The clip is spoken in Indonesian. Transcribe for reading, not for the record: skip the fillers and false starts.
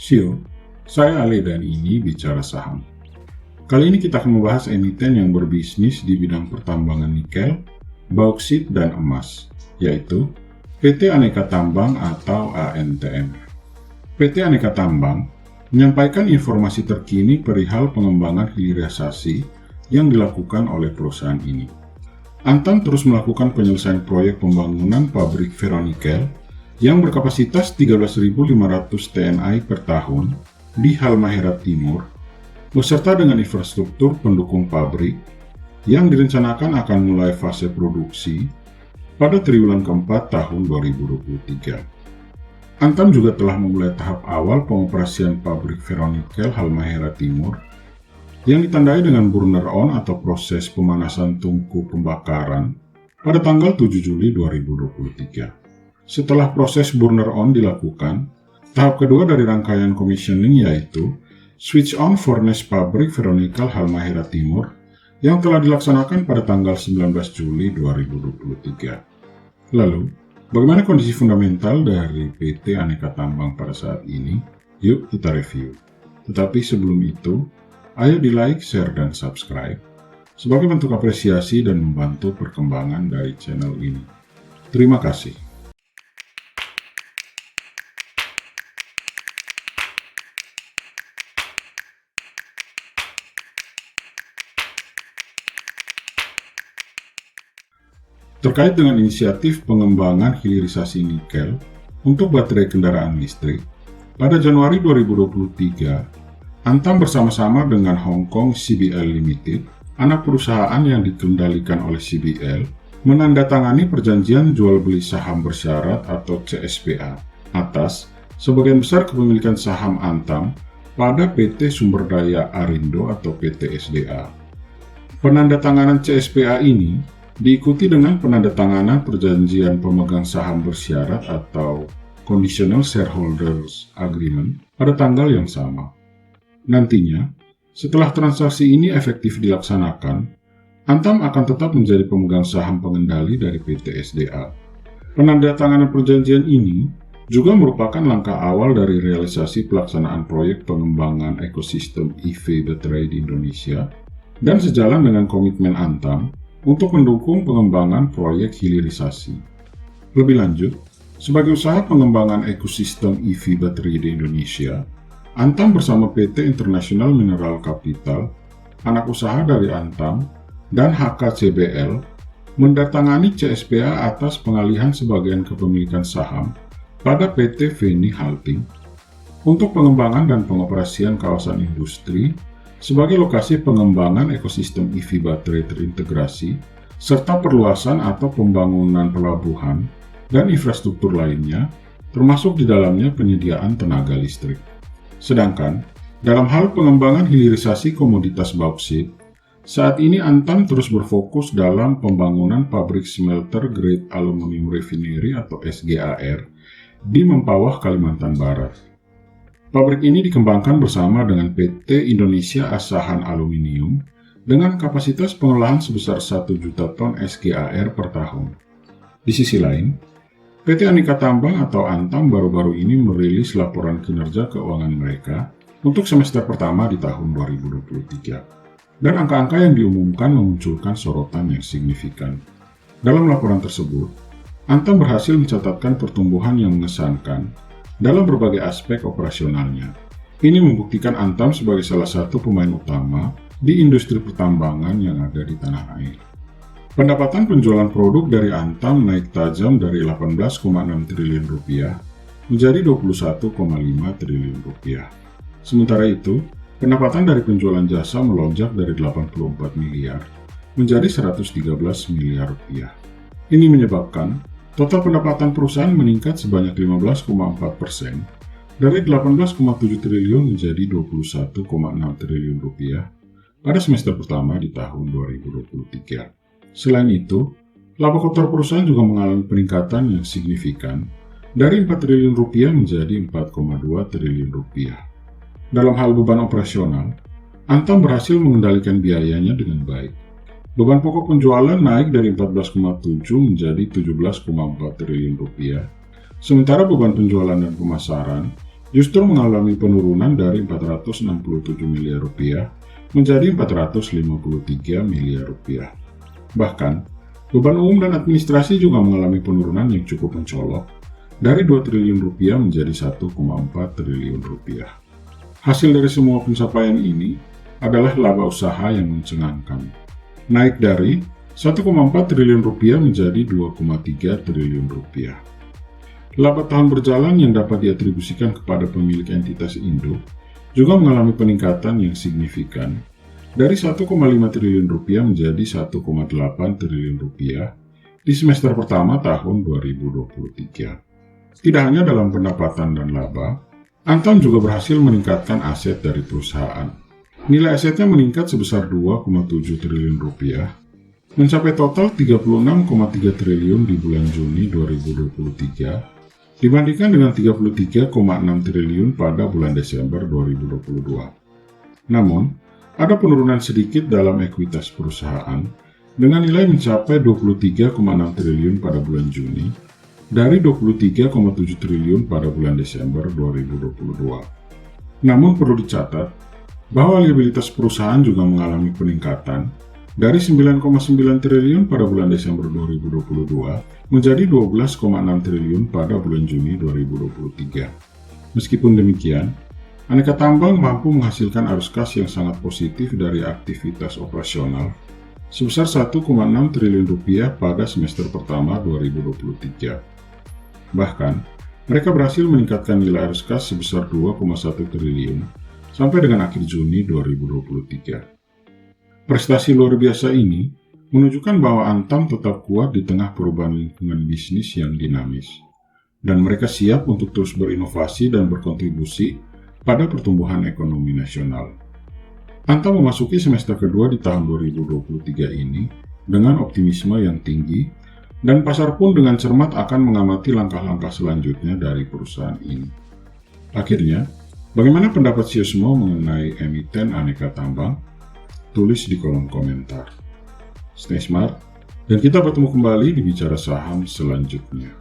Sio, saya Ale dan ini Bicara Saham. Kali ini kita akan membahas emiten yang berbisnis di bidang pertambangan nikel, bauksit, dan emas, yaitu PT Aneka Tambang atau ANTM. PT Aneka Tambang menyampaikan informasi terkini perihal pengembangan hilirisasi yang dilakukan oleh perusahaan ini. Antam terus melakukan penyelesaian proyek pembangunan pabrik ferronikel yang berkapasitas 13.500 TNI per tahun di Halmahera Timur, beserta dengan infrastruktur pendukung pabrik yang direncanakan akan mulai fase produksi pada triwulan keempat tahun 2023. Antam juga telah memulai tahap awal pengoperasian pabrik ferronikel Halmahera Timur yang ditandai dengan burner on atau proses pemanasan tungku pembakaran pada tanggal 7 Juli 2023. Setelah proses burner on dilakukan, tahap kedua dari rangkaian commissioning yaitu switch on furnace pabrik ferronikel Halmahera Timur yang telah dilaksanakan pada tanggal 19 Juli 2023. Lalu, bagaimana kondisi fundamental dari PT Aneka Tambang pada saat ini? Yuk kita review. Tetapi sebelum itu, ayo di like, share, dan subscribe sebagai bentuk apresiasi dan membantu perkembangan dari channel ini. Terima kasih. Terkait dengan inisiatif pengembangan hilirisasi nikel untuk baterai kendaraan listrik, pada Januari 2023, Antam bersama-sama dengan Hong Kong CBL Limited, anak perusahaan yang dikendalikan oleh CBL, menandatangani perjanjian jual beli saham bersyarat atau CSPA atas sebagian besar kepemilikan saham Antam pada PT Sumberdaya Arindo atau PT SDA. Penandatanganan CSPA ini diikuti dengan penandatanganan perjanjian pemegang saham bersyarat atau Conditional Shareholders Agreement pada tanggal yang sama. Nantinya, setelah transaksi ini efektif dilaksanakan, Antam akan tetap menjadi pemegang saham pengendali dari PT SDA. Penandatanganan perjanjian ini juga merupakan langkah awal dari realisasi pelaksanaan proyek pengembangan ekosistem EV baterai di Indonesia dan sejalan dengan komitmen Antam untuk mendukung pengembangan proyek hilirisasi. Lebih lanjut, sebagai usaha pengembangan ekosistem EV baterai di Indonesia, Antam bersama PT International Mineral Capital, anak usaha dari Antam, dan HKCBL, mendatangani CSPA atas pengalihan sebagian kepemilikan saham pada PT Veni Halting untuk pengembangan dan pengoperasian kawasan industri sebagai lokasi pengembangan ekosistem EV baterai terintegrasi, serta perluasan atau pembangunan pelabuhan dan infrastruktur lainnya, termasuk di dalamnya penyediaan tenaga listrik. Sedangkan, dalam hal pengembangan hilirisasi komoditas bauksit, saat ini Antam terus berfokus dalam pembangunan pabrik smelter grade aluminium refinery atau SGAR di Mempawah, Kalimantan Barat. Pabrik ini dikembangkan bersama dengan PT Indonesia Asahan Aluminium dengan kapasitas pengolahan sebesar 1 juta ton SGAR per tahun. Di sisi lain, PT Aneka Tambang atau Antam baru-baru ini merilis laporan kinerja keuangan mereka untuk semester pertama di tahun 2023. Dan angka-angka yang diumumkan memunculkan sorotan yang signifikan. Dalam laporan tersebut, Antam berhasil mencatatkan pertumbuhan yang mengesankan dalam berbagai aspek operasionalnya. Ini membuktikan Antam sebagai salah satu pemain utama di industri pertambangan yang ada di tanah air. Pendapatan penjualan produk dari Antam naik tajam dari 18,6 triliun rupiah menjadi 21,5 triliun rupiah. Sementara itu, pendapatan dari penjualan jasa melonjak dari 84 miliar menjadi 113 miliar rupiah. Ini menyebabkan total pendapatan perusahaan meningkat sebanyak 15,4% dari 18,7 triliun menjadi 21,6 triliun rupiah pada semester pertama di tahun 2023. Selain itu, laba kotor perusahaan juga mengalami peningkatan yang signifikan dari 4 triliun rupiah menjadi 4,2 triliun rupiah. Dalam hal beban operasional, Antam berhasil mengendalikan biayanya dengan baik. Beban pokok penjualan naik dari 14,7 menjadi 17,4 triliun rupiah, sementara beban penjualan dan pemasaran justru mengalami penurunan dari 467 miliar rupiah menjadi 453 miliar rupiah. Bahkan, beban umum dan administrasi juga mengalami penurunan yang cukup mencolok dari 2 triliun rupiah menjadi 1,4 triliun rupiah. Hasil dari semua pencapaian ini adalah laba usaha yang mencengangkan, naik dari 1,4 triliun rupiah menjadi 2,3 triliun rupiah. Laba tahun berjalan yang dapat diatribusikan kepada pemilik entitas induk juga mengalami peningkatan yang signifikan dari 1,5 triliun rupiah menjadi 1,8 triliun rupiah di semester pertama tahun 2023. Tidak hanya dalam pendapatan dan laba, Antam juga berhasil meningkatkan aset dari perusahaan. Nilai asetnya meningkat sebesar 2,7 triliun rupiah, mencapai total 36,3 triliun di bulan Juni 2023, dibandingkan dengan 33,6 triliun pada bulan Desember 2022. Namun, ada penurunan sedikit dalam ekuitas perusahaan dengan nilai mencapai 23,6 triliun pada bulan Juni dari 23,7 triliun pada bulan Desember 2022. Namun perlu dicatat bahwa liabilitas perusahaan juga mengalami peningkatan dari 9,9 triliun pada bulan Desember 2022 menjadi 12,6 triliun pada bulan Juni 2023. Meskipun demikian, Aneka Tambang mampu menghasilkan arus kas yang sangat positif dari aktivitas operasional sebesar 1,6 triliun rupiah pada semester pertama 2023. Bahkan, mereka berhasil meningkatkan nilai arus kas sebesar 2,1 triliun sampai dengan akhir Juni 2023. Prestasi luar biasa ini menunjukkan bahwa Antam tetap kuat di tengah perubahan lingkungan bisnis yang dinamis, dan mereka siap untuk terus berinovasi dan berkontribusi pada pertumbuhan ekonomi nasional. Antam memasuki semester kedua di tahun 2023 ini dengan optimisme yang tinggi, dan pasar pun dengan cermat akan mengamati langkah-langkah selanjutnya dari perusahaan ini. Akhirnya, bagaimana pendapat Cio semua mengenai emiten Aneka Tambang? Tulis di kolom komentar. Stay smart, dan kita bertemu kembali di Bicara Saham selanjutnya.